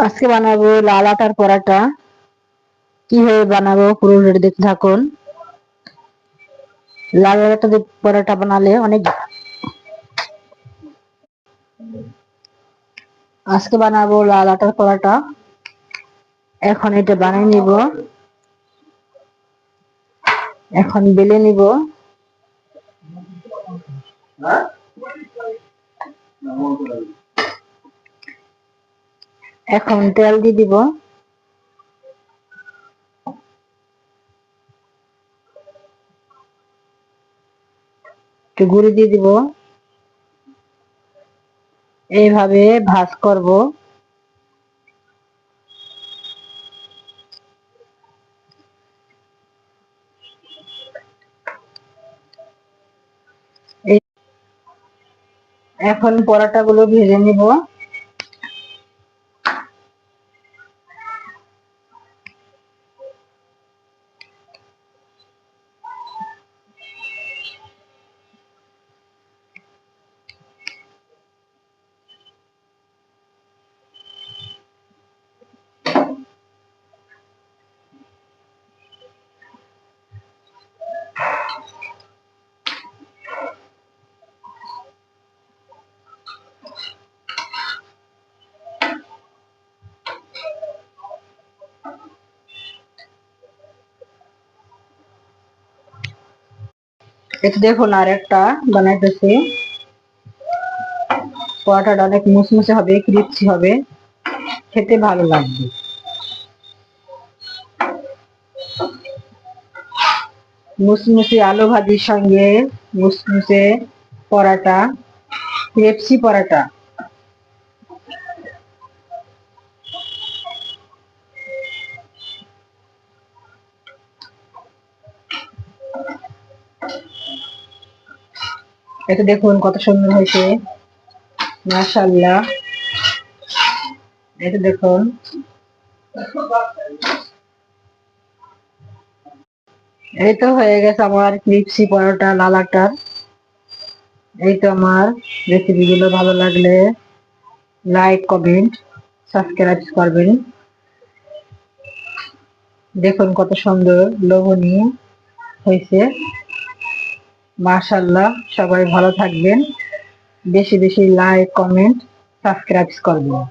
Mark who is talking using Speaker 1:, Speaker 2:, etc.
Speaker 1: আজকে বানাবো লাল আটার পরাটা। কিভাবে বানাবো পুরো ভিডিও দেখতে থাকুন। লাল আটা দিয়ে পরাটা বানালে আজকে বানাবো লাল আটার পরাটা। এখন এটা বানিয়ে নিব, এখন বেলে নিব। এখন তেল দিয়ে দিব, একটু গুঁড়ি দিয়ে দিব। এইভাবে ভাজ করব। এখন পরাটা গুলো ভেজে নিব। এটা দেখুন আর একটা বানাইতেছি। পরোটাটা অনেক মুচমুচে হবে, ক্রিস্পি হবে, খেতে ভালো লাগবে। মুচমুচে আলু ভাজির সঙ্গে মুচমুচে পরাটা, ক্রিস্পি পরাটা। এটা দেখুন কত সুন্দর হয়েছে, মাশাআল্লাহ। এটা দেখুন, এই তো হয়ে গেছে আমার ক্রিস্পি পরোটা লাল আটার। এই তো আমার রেসিপি গুলো ভালো লাগলে লাইক, কমেন্ট, সাবস্ক্রাইব করবেন। দেখুন কত সুন্দর লোভনীয় হয়েছে, মাশাআল্লাহ। সবাই ভালো থাকবেন, বেশি বেশি লাইক, কমেন্ট, সাবস্ক্রাইব করবেন।